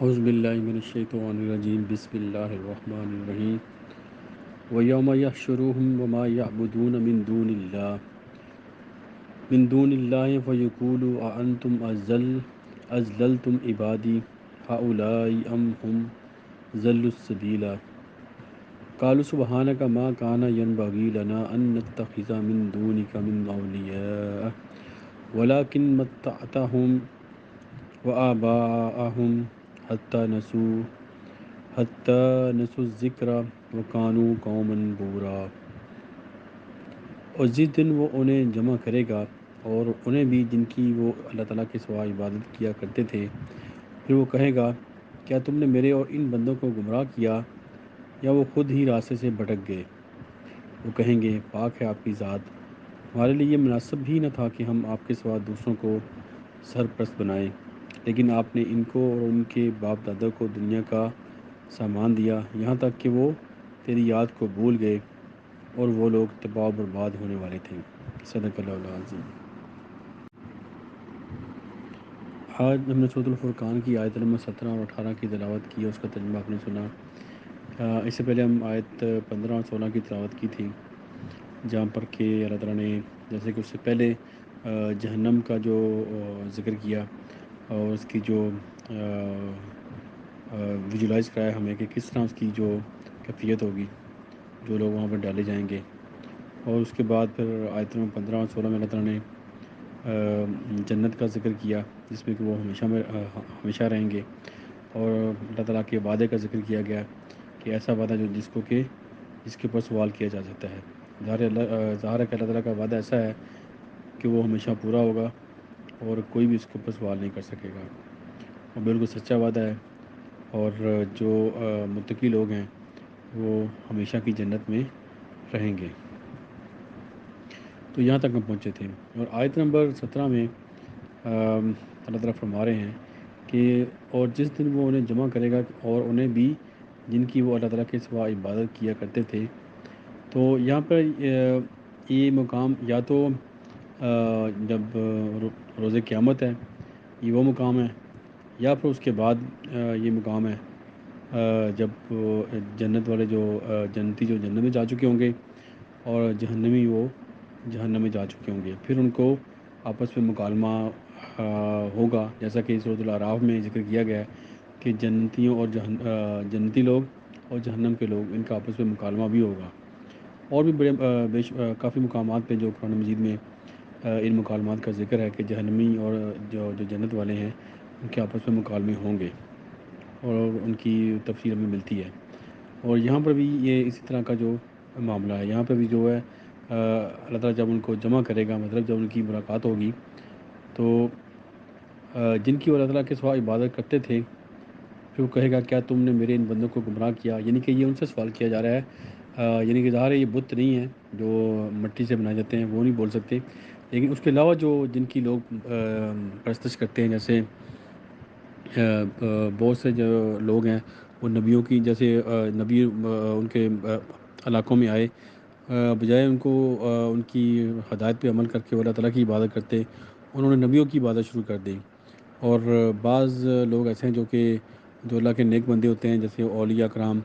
اعوذ باللہ من الشیطان الرجیم بسم اللہ الرحمن الرحیم ویوم یحشرهم وما یعبدون من دون اللہ فیقولوا اانتم ازللتم عبادی هؤلاء ام هم ضلوا السبیلا قالوا سبحانک ما کان ینبغی لنا ان نتخذ من دونک من اولیاء ولکن متعتهم وآباءهم حتی نسوا الذکر وکانوا قوما بورا۔ اور جس دن وہ انہیں جمع کرے گا اور انہیں بھی جن کی وہ اللہ تعالیٰ کے سوا عبادت کیا کرتے تھے، پھر وہ کہے گا کیا تم نے میرے اور ان بندوں کو گمراہ کیا یا وہ خود ہی راستے سے بھٹک گئے؟ وہ کہیں گے پاک ہے آپ کی ذات، ہمارے لیے یہ مناسب ہی نہ تھا کہ ہم آپ کے سوا دوسروں کو سرپرست بنائیں، لیکن آپ نے ان کو اور ان کے باپ دادا کو دنیا کا سامان دیا یہاں تک کہ وہ تیری یاد کو بھول گئے اور وہ لوگ تباہ و برباد ہونے والے تھے۔ صدق اللہ العظیم۔ آج ہم نے سورۃ الفرقان کی آیت نمبر 17 اور 18 کی تلاوت کی، اس کا ترجمہ آپ نے سنا۔ اس سے پہلے ہم آیت 15 اور 16 کی تلاوت کی تھی، جہاں پر کہ اللہ تعالیٰ نے جیسے کہ اس سے پہلے جہنم کا جو ذکر کیا اور اس کی جو ویژولائز کرایا ہمیں کہ کس طرح اس کی جو کیفیت ہوگی، جو لوگ وہاں پر ڈالے جائیں گے، اور اس کے بعد پھر آیت نمبر 15 اور 16 میں اللہ تعالیٰ نے جنت کا ذکر کیا جس میں کہ وہ ہمیشہ رہیں گے، اور اللہ تعالیٰ کے وعدے کا ذکر کیا گیا کہ ایسا وعدہ جس کے اوپر سوال کیا جا سکتا ہے۔ ظاہر ہے کہ اللہ تعالیٰ کا وعدہ ایسا ہے کہ وہ ہمیشہ پورا ہوگا اور کوئی بھی اس کے اوپر سوال نہیں کر سکے گا، اور بالکل سچا وعدہ ہے، اور جو متقی لوگ ہیں وہ ہمیشہ کی جنت میں رہیں گے۔ تو یہاں تک ہم پہنچے تھے، اور آیت نمبر 17 میں اللہ تعالیٰ فرما رہے ہیں کہ اور جس دن وہ انہیں جمع کرے گا اور انہیں بھی جن کی وہ اللہ تعالیٰ کے سوا عبادت کیا کرتے تھے، تو یہاں پر یہ مقام یا تو جب روز قیامت ہے، یہ وہ مقام ہے، یا پھر اس کے بعد یہ مقام ہے جب جنت والے جو جنتی جو جنت میں جا چکے ہوں گے اور جہنمی وہ جہنم میں جا چکے ہوں گے، پھر ان کو آپس میں مکالمہ ہوگا، جیسا کہ سورۃ الاعراف میں ذکر کیا گیا ہے کہ جنتیوں اور جنتی لوگ اور جہنم کے لوگ ان کا آپس میں مکالمہ بھی ہوگا، اور بھی کافی مقامات پہ جو قرآن مجید میں ان مکالمات کا ذکر ہے کہ جہنمی اور جو جنت والے ہیں ان کے آپس میں مکالمے ہوں گے، اور ان کی تفصیل ہمیں ملتی ہے۔ اور یہاں پر بھی یہ اسی طرح کا جو معاملہ ہے، یہاں پہ بھی جو ہے اللہ تعالیٰ جب ان کو جمع کرے گا، مطلب جب ان کی ملاقات ہوگی، تو جن کی وہ اللہ تعالیٰ کے سوا عبادت کرتے تھے، پھر وہ کہے گا کیا تم نے میرے ان بندوں کو گمراہ کیا، یعنی کہ یہ ان سے سوال کیا جا رہا ہے، یعنی کہ ظاہر ہے یہ بت نہیں ہیں جو مٹی سے بنائے جاتے ہیں، وہ نہیں بول سکتے، لیکن اس کے علاوہ جو جن کی لوگ پرستش کرتے ہیں، جیسے بہت سے جو لوگ ہیں وہ نبیوں کی، جیسے نبی ان کے علاقوں میں آئے، بجائے ان کو ان کی ہدایت پہ عمل کر کے وہ اللہ تعالیٰ کی عبادت کرتے، انہوں نے نبیوں کی عبادت شروع کر دی۔ اور بعض لوگ ایسے ہیں جو اللہ کے نیک بندے ہوتے ہیں، جیسے اولیاء کرام،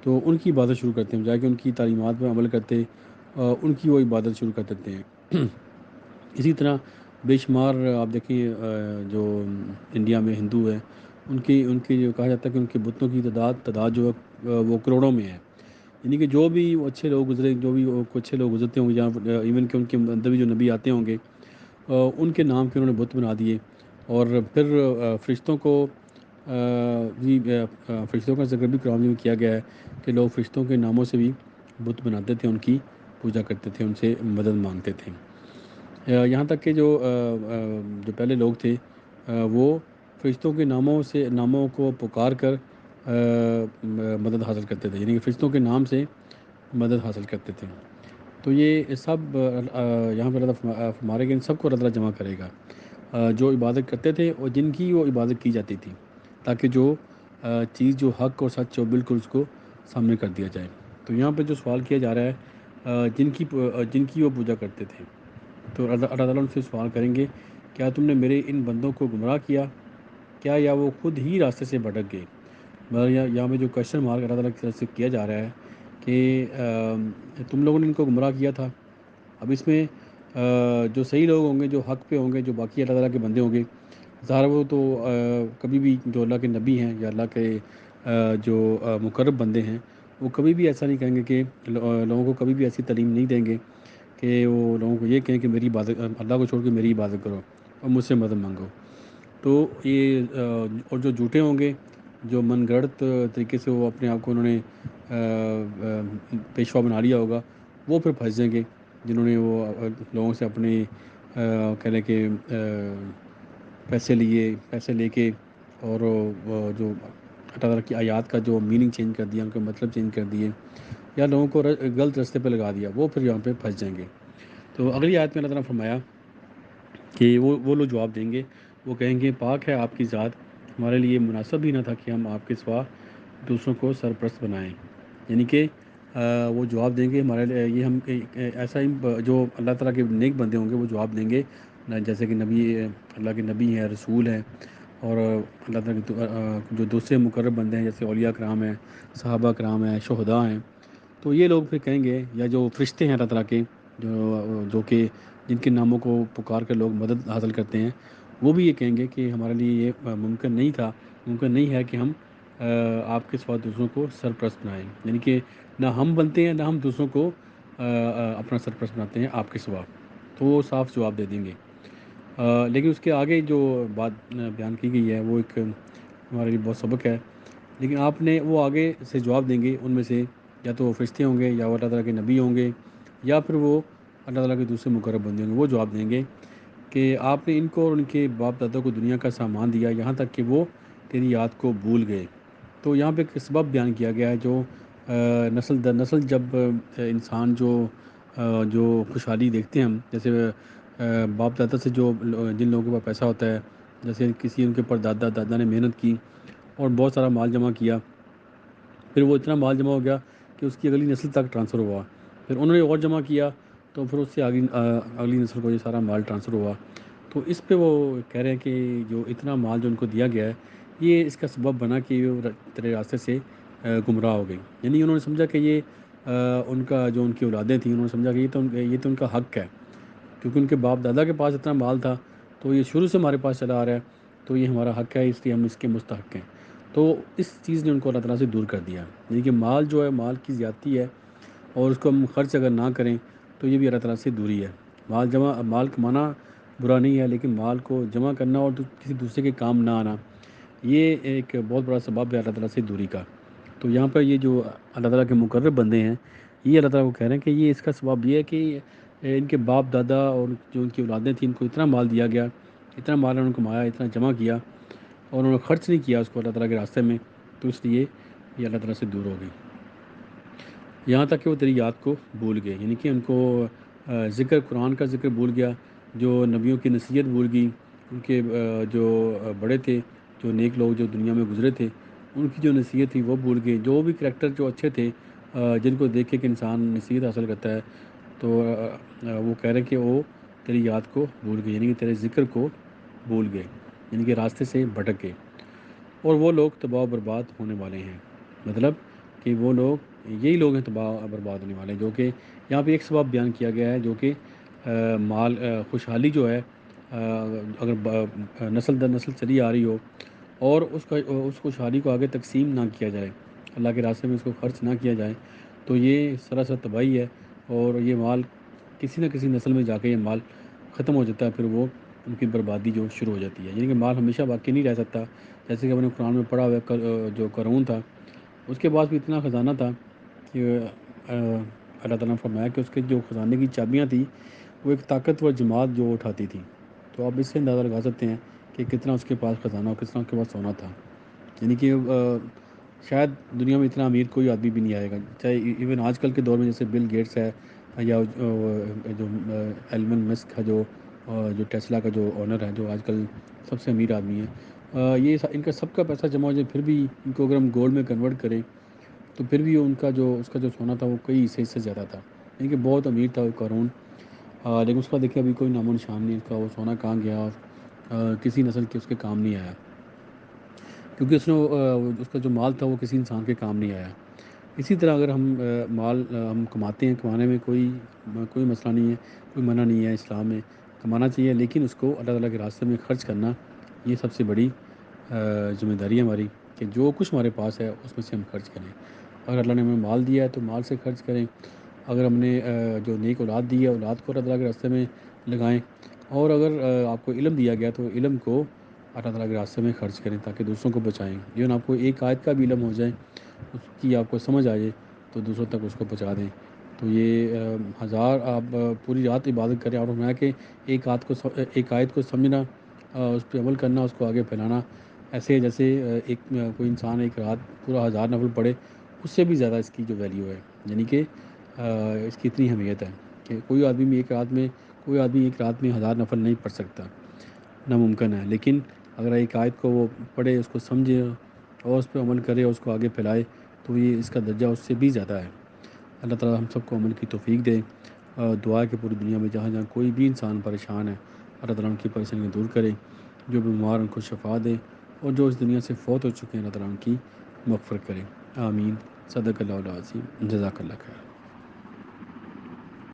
تو ان کی عبادت شروع کرتے ہیں، بجائے کہ ان کی تعلیمات پہ عمل کرتے ان کی وہ عبادت شروع کر دیتے ہیں۔ اسی طرح بے شمار آپ دیکھیں جو انڈیا میں ہندو ہیں، ان کی جو کہا جاتا ہے کہ ان کے بتوں کی تعداد جو ہے وہ کروڑوں میں ہے، یعنی کہ جو بھی وہ اچھے لوگ گزرے، جو بھی وہ اچھے لوگ گزرتے ہوں گے، جہاں ایون کہ ان کے اندر بھی جو نبی آتے ہوں گے، ان کے نام کے انہوں نے بت بنا دیے، اور پھر فرشتوں کو فرشتوں کا ذکر بھی قرآن میں کیا گیا ہے کہ لوگ فرشتوں کے ناموں سے بھی بت بناتے تھے، ان کی پوجا کرتے تھے، ان سے مدد مانگتے تھے، یہاں تک کہ جو پہلے لوگ تھے وہ فرشتوں کے ناموں کو پکار کر مدد حاصل کرتے تھے، یعنی کہ فرشتوں کے نام سے مدد حاصل کرتے تھے۔ تو یہ سب یہاں پر اللہ فرما رہے کہ ان سب کو اللہ تعالیٰ جمع کرے گا، جو عبادت کرتے تھے اور جن کی وہ عبادت کی جاتی تھی، تاکہ جو چیز جو حق اور سچ ہو بالکل اس کو سامنے کر دیا جائے۔ تو یہاں پہ جو سوال کیا جا رہا ہے جن کی وہ پوجا کرتے تھے، تو اللہ تعالیٰ ان سے سوال کریں گے کیا تم نے میرے ان بندوں کو گمراہ کیا کیا یا وہ خود ہی راستے سے بھٹک گئے؟ مگر یہاں پہ جو کوشچن مارک اللہ تعالیٰ کی طرف سے کیا جا رہا ہے کہ تم لوگوں نے ان کو گمراہ کیا تھا۔ اب اس میں جو صحیح لوگ ہوں گے، جو حق پہ ہوں گے، جو باقی اللہ تعالیٰ کے بندے ہوں گے، ظاہر وہ تو کبھی بھی جو اللہ کے نبی ہیں یا اللہ کے جو مقرب بندے ہیں، وہ کبھی بھی ایسا نہیں کہیں گے کہ لوگوں کو کبھی بھی ایسی تعلیم نہیں دیں گے کہ وہ لوگوں کو یہ کہیں کہ میری عبادت، اللہ کو چھوڑ کے میری عبادت کرو اور مجھ سے مدد مانگو۔ تو یہ اور جو جھوٹے ہوں گے، جو من گھڑت طریقے سے وہ اپنے آپ کو انہوں نے پیشوا بنا لیا ہوگا، وہ پھر پھنس جائیں گے، جنہوں نے وہ لوگوں سے اپنے کہہ لیں کہ پیسے لے کے اور وہ جو اللہ تعالیٰ کی آیات کا جو میننگ چینج کر دیا، ان کا مطلب چینج کر دیے، یا لوگوں کو غلط راستے پہ لگا دیا، وہ پھر یہاں پہ پھنس جائیں گے۔ تو اگلی آیت میں اللہ تعالیٰ نے فرمایا کہ وہ لوگ جواب دیں گے، وہ کہیں گے پاک ہے آپ کی ذات، ہمارے لیے مناسب ہی نہ تھا کہ ہم آپ کے سوا دوسروں کو سرپرست بنائیں۔ یعنی کہ وہ جواب دیں گے ہمارے لیے یہ ہم ایسا ہی جو اللہ تعالیٰ کے نیک بندے ہوں گے وہ جواب دیں گے، جیسے کہ نبی، اللہ کے نبی ہیں، رسول ہیں، اور اللہ تعالیٰ کے جو دوسرے مقرب بندے ہیں جیسے اولیاء کرام ہیں، صحابہ کرام ہیں، شہداء ہیں، تو یہ لوگ پھر کہیں گے، یا جو فرشتے ہیں اللہ تعالیٰ کے جو کہ جن کے ناموں کو پکار کر لوگ مدد حاصل کرتے ہیں، وہ بھی یہ کہیں گے کہ ہمارے لیے یہ ممکن نہیں ہے کہ ہم آپ کے سوا دوسروں کو سرپرست بنائیں، یعنی کہ نہ ہم بنتے ہیں نہ ہم دوسروں کو اپنا سرپرست بناتے ہیں آپ کے سوا۔ تو وہ صاف جواب دے دیں گے۔ لیکن اس کے آگے جو بات بیان کی گئی ہے وہ ایک ہمارے لیے بہت سبق ہے، لیکن آپ نے وہ آگے سے جواب دیں گے، ان میں سے یا تو وہ فرشتے ہوں گے، یا وہ اللہ تعالیٰ کے نبی ہوں گے، یا پھر وہ اللہ تعالیٰ کے دوسرے مقرب بندے ہوں گے، وہ جواب دیں گے کہ آپ نے ان کو اور ان کے باپ دادا کو دنیا کا سامان دیا، یہاں تک کہ وہ تیری یاد کو بھول گئے۔ تو یہاں پہ ایک سبب بیان کیا گیا ہے، جو نسل در نسل جب انسان جو خوشحالی دیکھتے ہیں ہم، جیسے باپ دادا سے جن لوگوں کے پاس پیسہ ہوتا ہے، جیسے کسی ان کے پر دادا نے محنت کی اور بہت سارا مال جمع کیا، پھر وہ اتنا مال جمع ہو گیا کہ اس کی اگلی نسل تک ٹرانسفر ہوا، پھر انہوں نے اور جمع کیا تو پھر اس سے اگلی نسل کو یہ سارا مال ٹرانسفر ہوا۔ تو اس پہ وہ کہہ رہے ہیں کہ جو اتنا مال جو ان کو دیا گیا ہے، یہ اس کا سبب بنا کہ وہ تیرے راستے سے گمراہ ہو گئی، یعنی انہوں نے سمجھا کہ یہ ان کا جو ان کی اولادیں تھیں، انہوں نے سمجھا کہ یہ تو ان کا حق ہے، کیونکہ ان کے باپ دادا کے پاس اتنا مال تھا، تو یہ شروع سے ہمارے پاس چلا آ رہا ہے، تو یہ ہمارا حق ہے، اس لیے ہم اس کے مستحق ہیں۔ تو اس چیز نے ان کو اللہ تعالیٰ سے دور کر دیا، یعنی کہ مال جو ہے، مال کی زیادتی ہے، اور اس کو ہم خرچ اگر نہ کریں تو یہ بھی اللہ تعالیٰ سے دوری ہے۔ مال کمانا برا نہیں ہے، لیکن مال کو جمع کرنا اور کسی دوسرے کے کام نہ آنا، یہ ایک بہت بڑا سبب ہے اللہ تعالیٰ سے دوری کا۔ تو یہاں پر یہ جو اللہ تعالیٰ کے مقرب بندے ہیں، یہ اللہ تعالیٰ کو کہہ رہے ہیں کہ یہ اس کا سبب یہ ہے کہ ان کے باپ دادا اور جو ان کی اولادیں تھیں، ان کو اتنا مال دیا گیا، اتنا مال انہوں نے کمایا، اتنا جمع کیا، اور انہوں نے خرچ نہیں کیا اس کو اللہ تعالیٰ کے راستے میں، تو اس لیے یہ اللہ تعالیٰ سے دور ہو گئی، یہاں تک کہ وہ تیری یاد کو بھول گئے، یعنی کہ ان کو قرآن کا ذکر بھول گیا، جو نبیوں کی نصیحت بھول گئی، ان کے جو بڑے تھے، جو نیک لوگ جو دنیا میں گزرے تھے، ان کی جو نصیحت تھی وہ بھول گئے، جو بھی کریکٹر جو اچھے تھے، جن کو دیکھ کے کہ انسان نصیحت حاصل کرتا ہے، تو وہ کہہ رہے کہ وہ تیری یاد کو بھول گئے، یعنی کہ تیرے ذکر کو بھول گئے، یعنی کہ راستے سے بھٹک گئے، اور وہ لوگ تباہ و برباد ہونے والے ہیں۔ مطلب کہ وہ لوگ، یہی لوگ ہیں تباہ و برباد ہونے والے ہیں، جو کہ یہاں پہ ایک سبب بیان کیا گیا ہے، جو کہ خوشحالی جو ہے، اگر نسل در نسل چلی آ رہی ہو، اور اس خوشحالی کو آگے تقسیم نہ کیا جائے، اللہ کے راستے میں اس کو خرچ نہ کیا جائے، تو یہ سراسر تباہی ہے، اور یہ مال کسی نہ کسی نسل میں جا کے یہ مال ختم ہو جاتا ہے، پھر وہ ان کی بربادی جو شروع ہو جاتی ہے، یعنی کہ مال ہمیشہ باقی نہیں رہ سکتا، جیسے کہ ہم نے قرآن میں پڑھا ہوا ہے، جو قارون تھا، اس کے پاس بھی اتنا خزانہ تھا کہ اللہ تعالیٰ نے فرمایا کہ اس کے جو خزانے کی چابیاں تھیں وہ ایک طاقتور جماعت جو اٹھاتی تھی، تو آپ اس سے اندازہ لگا سکتے ہیں کہ کتنا اس کے پاس خزانہ اور کتنا اس کے پاس سونا تھا، یعنی کہ شاید دنیا میں اتنا امیر کوئی آدمی بھی نہیں آئے گا، چاہے ایون آج کل کے دور میں جیسے بل گیٹس ہے، یا جو ایلون مسک ہے، جو ٹیسلا کا جو آنر ہے، جو آج کل سب سے امیر آدمی ہے، ان کا سب کا پیسہ جمع ہو جائے، پھر بھی ان کو اگر ہم گولڈ میں کنورٹ کریں تو پھر بھی اس کا جو سونا تھا وہ کئی حصے سے زیادہ تھا، یعنی کہ بہت امیر تھا وہ قارون، لیکن اس کا دیکھیں ابھی کوئی نام و نشان نہیں، اس کا وہ سونا کہاں گیا، اور کسی نسل کے اس کے کام نہیں آیا۔ کیونکہ اس کا جو مال تھا وہ کسی انسان کے کام نہیں آیا۔ اسی طرح اگر ہم مال ہم کماتے ہیں، کمانے میں کوئی مسئلہ نہیں ہے، کوئی منع نہیں ہے اسلام میں، کمانا چاہیے، لیکن اس کو اللہ تعالیٰ کے راستے میں خرچ کرنا یہ سب سے بڑی ذمہ داری ہے ہماری، کہ جو کچھ ہمارے پاس ہے اس میں سے ہم خرچ کریں۔ اگر اللہ نے ہمیں مال دیا ہے تو مال سے خرچ کریں، اگر ہم نے جو نیک اولاد دی ہے اولاد کو اللہ تعالیٰ کے راستے میں لگائیں، اور اگر آپ کو علم دیا گیا تو علم کو اللہ تعالیٰ کے راستے میں خرچ کریں تاکہ دوسروں کو بچائیں۔ ایون آپ کو ایک آیت کا بھی علم ہو جائے، اس کی آپ کو سمجھ آ جائے تو دوسروں تک اس کو پہنچا دیں۔ تو یہ ہزار آپ پوری رات عبادت کریں، اور ہمارا کہ ایک آیت کو سمجھنا، اس پہ عمل کرنا، اس کو آگے پھیلانا، ایسے جیسے کوئی انسان ایک رات پورا 1000 نفل پڑھے، اس سے بھی زیادہ اس کی جو ویلیو ہے، یعنی کہ اس کی اتنی اہمیت ہے کہ کوئی آدمی ایک رات میں 1000 نفل نہیں پڑھ سکتا، ناممکن ہے۔ لیکن اگر ایک آیت کو وہ پڑھے، اس کو سمجھے اور اس پہ عمل کرے اور اس کو آگے پھیلائے تو یہ اس کا درجہ اس سے بھی زیادہ ہے۔ اللہ تعالیٰ ہم سب کو عمل کی توفیق دے۔ دعا ہے کہ پوری دنیا میں جہاں جہاں کوئی بھی انسان پریشان ہے، اللہ تعالیٰ ان کی پریشانیاں دور کرے، جو بیمار ان کو شفا دے، اور جو اس دنیا سے فوت ہو چکے ہیں اللہ تعالیٰ ان کی مغفرت کرے۔ آمین۔ صدق اللہ العظیم۔ جزاک اللہ خیر۔